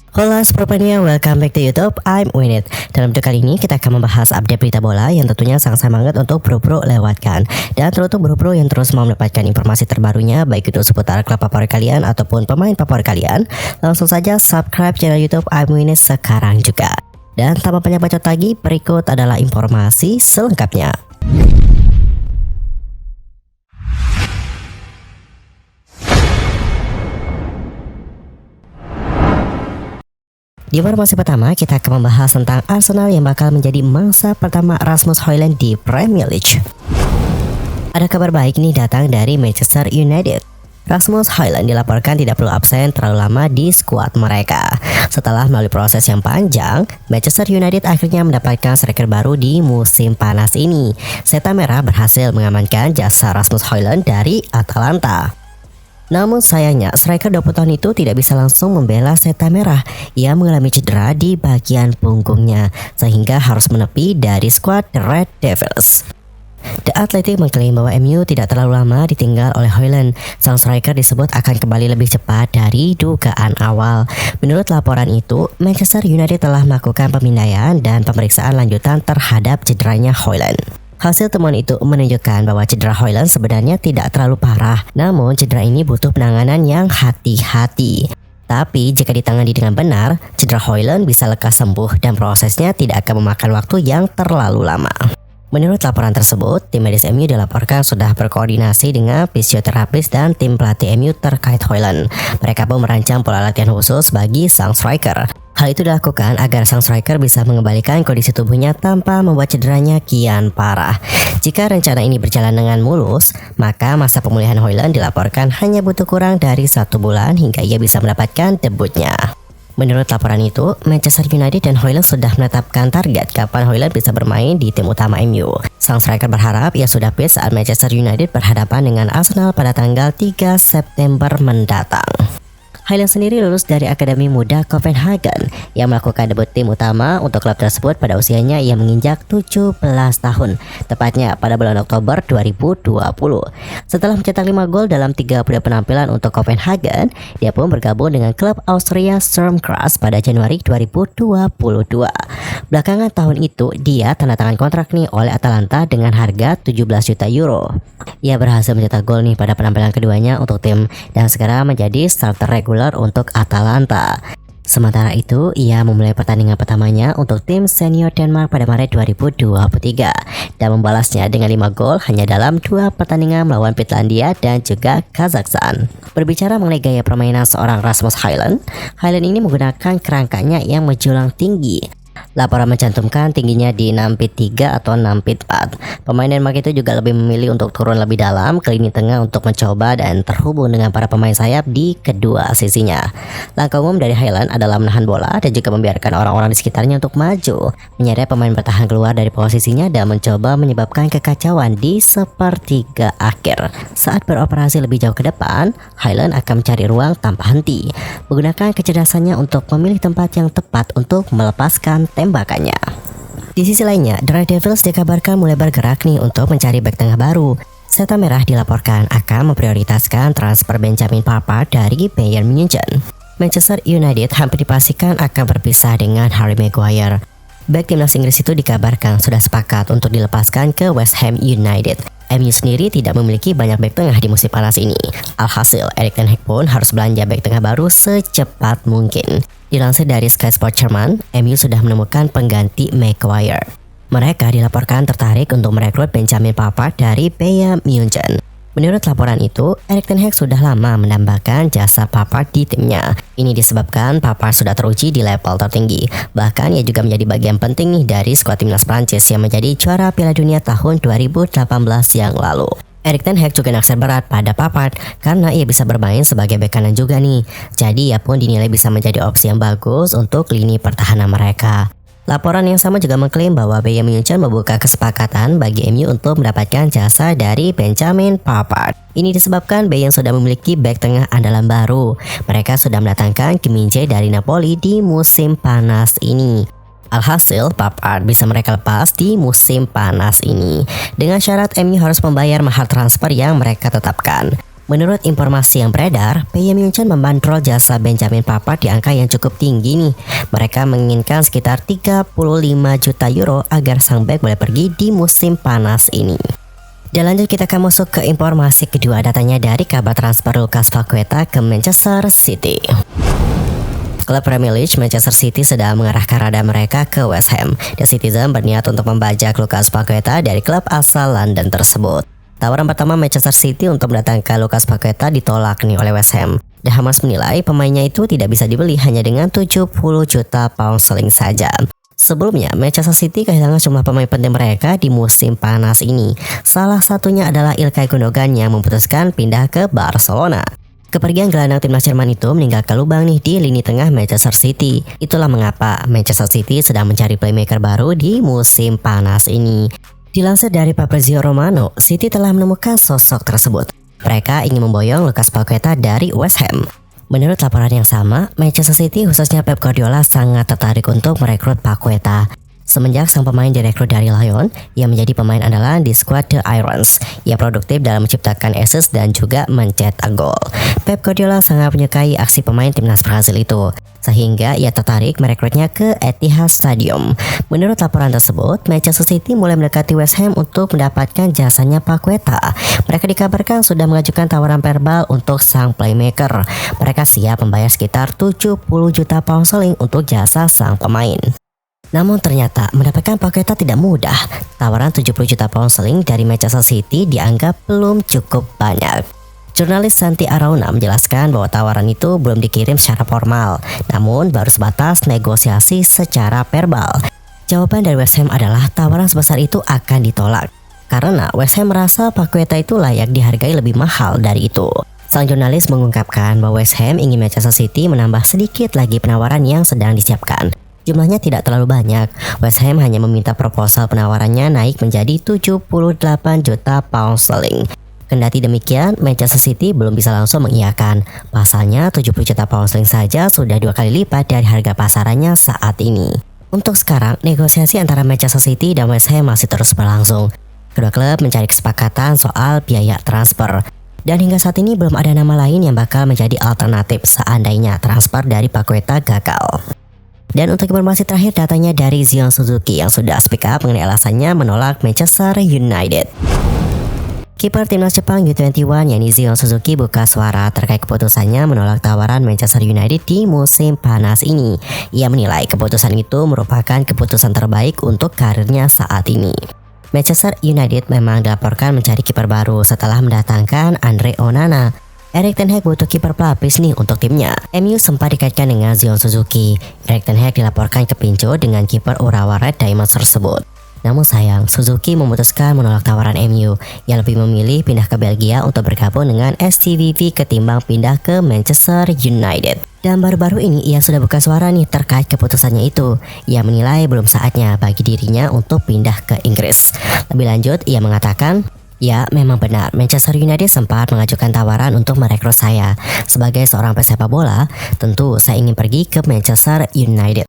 Halo Sportmania, welcome back to YouTube. I'm Winit. Dalam video kali ini kita akan membahas update berita bola yang tentunya sangat semangat untuk bro-bro lewatkan. Dan teruntuk bro-bro yang terus mau mendapatkan informasi terbarunya baik itu seputar klub favorit kalian ataupun pemain favorit kalian, langsung saja subscribe channel YouTube I'm Winit sekarang juga. Dan tanpa banyak bacot lagi, berikut adalah informasi selengkapnya. Di informasi pertama, kita akan membahas tentang Arsenal yang bakal menjadi mangsa pertama Rasmus Højlund di Premier League. Ada kabar baik nih datang dari Manchester United. Rasmus Højlund dilaporkan tidak perlu absen terlalu lama di skuad mereka. Setelah melalui proses yang panjang, Manchester United akhirnya mendapatkan striker baru di musim panas ini. Setan Merah berhasil mengamankan jasa Rasmus Højlund dari Atalanta. Namun sayangnya, striker 20 tahun itu tidak bisa langsung membela Setan Merah. Ia mengalami cedera di bagian punggungnya, sehingga harus menepi dari skuad The Red Devils. The Athletic mengklaim bahwa MU tidak terlalu lama ditinggal oleh Højlund. Sang striker disebut akan kembali lebih cepat dari dugaan awal. Menurut laporan itu, Manchester United telah melakukan pemindaian dan pemeriksaan lanjutan terhadap cederanya Højlund. Hasil temuan itu menunjukkan bahwa cedera Højlund sebenarnya tidak terlalu parah, namun cedera ini butuh penanganan yang hati-hati. Tapi jika ditangani dengan benar, cedera Højlund bisa lekas sembuh dan prosesnya tidak akan memakan waktu yang terlalu lama. Menurut laporan tersebut, tim medis MU dilaporkan sudah berkoordinasi dengan fisioterapis dan tim pelatih MU terkait Højlund. Mereka pun merancang pola latihan khusus bagi sang striker. Hal itu dilakukan agar sang striker bisa mengembalikan kondisi tubuhnya tanpa membuat cederanya kian parah. Jika rencana ini berjalan dengan mulus, maka masa pemulihan Højlund dilaporkan hanya butuh kurang dari 1 bulan hingga ia bisa mendapatkan debutnya. Menurut laporan itu, Manchester United dan Højlund sudah menetapkan target kapan Højlund bisa bermain di tim utama MU. Sang striker berharap ia sudah fit saat Manchester United berhadapan dengan Arsenal pada tanggal 3 September mendatang. Højlund sendiri lulus dari Akademi Muda Copenhagen yang melakukan debut tim utama untuk klub tersebut pada usianya yang menginjak 17 tahun, tepatnya pada bulan Oktober 2020. Setelah mencetak 5 gol dalam 30 penampilan untuk Copenhagen, dia pun bergabung dengan klub Austria Sturm Graz pada Januari 2022. Belakangan tahun itu, dia tanda tangan kontrak nih oleh Atalanta dengan harga 17 juta euro. Ia berhasil mencetak gol nih pada penampilan keduanya untuk tim dan sekarang menjadi starter reguler untuk Atalanta. Sementara itu, ia memulai pertandingan pertamanya untuk tim senior Denmark pada Maret 2023 dan membalasnya dengan 5 gol hanya dalam 2 pertandingan melawan Finlandia dan juga Kazakhstan. Berbicara mengenai gaya permainan seorang Rasmus Højlund, Højlund ini menggunakan kerangkanya yang menjulang tinggi. Laporan mencantumkan tingginya di 6 feet 3 atau 6 feet 4. Pemain Denmark itu juga lebih memilih untuk turun lebih dalam ke lini tengah untuk mencoba dan terhubung dengan para pemain sayap di kedua sisinya. Langkah umum dari Højlund adalah menahan bola dan juga membiarkan orang-orang di sekitarnya untuk maju, menyeret pemain bertahan keluar dari posisinya dan mencoba menyebabkan kekacauan di sepertiga akhir. Saat beroperasi lebih jauh ke depan, Højlund akan mencari ruang tanpa henti, menggunakan kecerdasannya untuk memilih tempat yang tepat untuk melepaskan tembakannya. Di sisi lainnya, The Red Devils dikabarkan mulai bergerak nih untuk mencari bek tengah baru. Setan Merah dilaporkan akan memprioritaskan transfer Benjamin Pavard dari Bayern Munchen. Manchester United hampir dipastikan akan berpisah dengan Harry Maguire. Bek timnas Inggris itu dikabarkan sudah sepakat untuk dilepaskan ke West Ham United. MU sendiri tidak memiliki banyak bek tengah di musim panas ini. Alhasil, Erik ten Hag pun harus belanja bek tengah baru secepat mungkin. Dilansir dari Sky Sports Jerman, MU sudah menemukan pengganti Maguire. Mereka dilaporkan tertarik untuk merekrut Benjamin Pavard dari Bayern Munchen. Menurut laporan itu, Erik ten Hag sudah lama menambahkan jasa Pavard di timnya. Ini disebabkan Pavard sudah teruji di level tertinggi. Bahkan ia juga menjadi bagian penting nih dari skuad timnas Prancis yang menjadi juara Piala Dunia tahun 2018 yang lalu. Erik ten Hag juga naksir berat pada Pavard karena ia bisa bermain sebagai bek kanan juga nih. Jadi ia pun dinilai bisa menjadi opsi yang bagus untuk lini pertahanan mereka. Laporan yang sama juga mengklaim bahwa Bayern Munchen membuka kesepakatan bagi MU untuk mendapatkan jasa dari Benjamin Pavard. Ini disebabkan Bayern sudah memiliki bek tengah andalan baru. Mereka sudah mendatangkan Kim Min-jae dari Napoli di musim panas ini. Alhasil, Pavard bisa mereka lepas di musim panas ini. Dengan syarat MU harus membayar mahar transfer yang mereka tetapkan. Menurut informasi yang beredar, Bayern Munchen membandrol jasa Benjamin Pavard di angka yang cukup tinggi nih. Mereka menginginkan sekitar 35 juta euro agar sang bek boleh pergi di musim panas ini. Dan lanjut kita akan masuk ke informasi kedua, datanya dari kabar transfer Lucas Paqueta ke Manchester City. Klub Premier League Manchester City sedang mengarahkan radar mereka ke West Ham. The Citizen berniat untuk membajak Lucas Paqueta dari klub asal London tersebut. Tawaran pertama Manchester City untuk mendatangkan Lucas Paqueta ditolak nih oleh West Ham. The Hammers menilai pemainnya itu tidak bisa dibeli hanya dengan 70 juta pound sterling saja. Sebelumnya, Manchester City kehilangan jumlah pemain penting mereka di musim panas ini. Salah satunya adalah Ilkay Gundogan yang memutuskan pindah ke Barcelona. Kepergian gelandang timnas Jerman itu meninggalkan lubang nih di lini tengah Manchester City. Itulah mengapa Manchester City sedang mencari playmaker baru di musim panas ini. Dilansir dari Fabrizio Romano, City telah menemukan sosok tersebut. Mereka ingin memboyong Lucas Paqueta dari West Ham. Menurut laporan yang sama, Manchester City khususnya Pep Guardiola sangat tertarik untuk merekrut Paqueta. Semenjak sang pemain direkrut dari Lyon, ia menjadi pemain andalan di skuad The Irons. Ia produktif dalam menciptakan assist dan juga mencetak gol. Pep Guardiola sangat menyukai aksi pemain timnas Brazil itu, sehingga ia tertarik merekrutnya ke Etihad Stadium. Menurut laporan tersebut, Manchester City mulai mendekati West Ham untuk mendapatkan jasanya Paqueta. Mereka dikabarkan sudah mengajukan tawaran verbal untuk sang playmaker. Mereka siap membayar sekitar 70 juta pound sterling untuk jasa sang pemain. Namun ternyata mendapatkan Paqueta tidak mudah. Tawaran 70 juta pound sterling dari Manchester City dianggap belum cukup banyak. Jurnalis Santi Arauna menjelaskan bahwa tawaran itu belum dikirim secara formal, namun baru sebatas negosiasi secara verbal. Jawaban dari West Ham adalah tawaran sebesar itu akan ditolak, karena West Ham merasa Paqueta itu layak dihargai lebih mahal dari itu. Sang jurnalis mengungkapkan bahwa West Ham ingin Manchester City menambah sedikit lagi penawaran yang sedang disiapkan. Jumlahnya tidak terlalu banyak. West Ham hanya meminta proposal penawarannya naik menjadi 78 juta pound sterling. Kendati demikian, Manchester City belum bisa langsung mengiyakan. Pasalnya 70 juta pound sterling saja sudah 2 kali lipat dari harga pasarannya saat ini. Untuk sekarang, negosiasi antara Manchester City dan West Ham masih terus berlangsung. Kedua klub mencari kesepakatan soal biaya transfer. Dan hingga saat ini belum ada nama lain yang bakal menjadi alternatif seandainya transfer dari Paqueta gagal. Dan untuk informasi terakhir, datanya dari Zion Suzuki yang sudah speak up mengenai alasannya menolak Manchester United. Kiper timnas Jepang U21 yakni Zion Suzuki buka suara terkait keputusannya menolak tawaran Manchester United di musim panas ini. Ia menilai keputusan itu merupakan keputusan terbaik untuk karirnya saat ini. Manchester United memang dilaporkan mencari kiper baru setelah mendatangkan Andre Onana. Erik ten Hag butuh kiper pelapis nih untuk timnya. MU sempat dikaitkan dengan Zion Suzuki. Erik ten Hag dilaporkan kepincu dengan kiper Urawa Red Diamonds tersebut. Namun sayang, Suzuki memutuskan menolak tawaran MU. Ia lebih memilih pindah ke Belgia untuk bergabung dengan STVV ketimbang pindah ke Manchester United. Dan baru-baru ini ia sudah buka suara nih terkait keputusannya itu. Ia menilai belum saatnya bagi dirinya untuk pindah ke Inggris. Lebih lanjut, ia mengatakan, "Ya, memang benar, Manchester United sempat mengajukan tawaran untuk merekrut saya. Sebagai seorang pesepak bola, tentu saya ingin pergi ke Manchester United.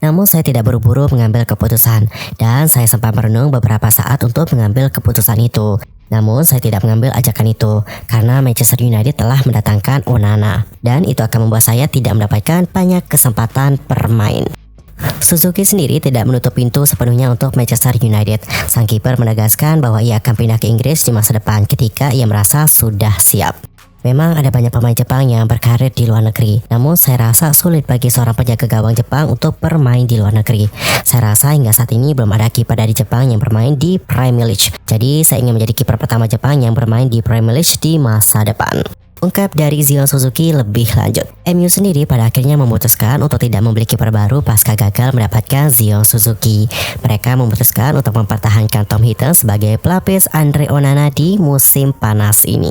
Namun saya tidak buru-buru mengambil keputusan, dan saya sempat merenung beberapa saat untuk mengambil keputusan itu. Namun saya tidak mengambil ajakan itu, karena Manchester United telah mendatangkan Onana, dan itu akan membuat saya tidak mendapatkan banyak kesempatan bermain." Suzuki sendiri tidak menutup pintu sepenuhnya untuk Manchester United. Sang kiper menegaskan bahwa ia akan pindah ke Inggris di masa depan ketika ia merasa sudah siap. Memang ada banyak pemain Jepang yang berkarir di luar negeri, namun saya rasa sulit bagi seorang penjaga gawang Jepang untuk bermain di luar negeri. Saya rasa hingga saat ini belum ada kiper dari Jepang yang bermain di Premier League. Jadi saya ingin menjadi kiper pertama Jepang yang bermain di Premier League di masa depan. Ungkap dari Zion Suzuki lebih lanjut. MU sendiri pada akhirnya memutuskan untuk tidak membeli kiper baru pasca gagal mendapatkan Zion Suzuki. Mereka memutuskan untuk mempertahankan Tom Heaton sebagai pelapis Andre Onana di musim panas ini.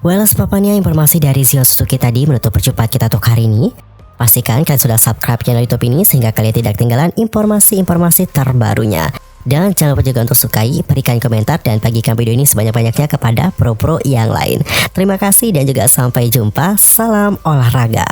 Well, sebabnya informasi dari Zion Suzuki tadi menutup perjumpaan kita untuk hari ini. Pastikan kalian sudah subscribe channel YouTube ini sehingga kalian tidak ketinggalan informasi-informasi terbarunya. Dan jangan lupa juga untuk sukai, berikan komentar, dan bagikan video ini sebanyak-banyaknya kepada pro-pro yang lain. Terima kasih dan juga sampai jumpa. Salam olahraga.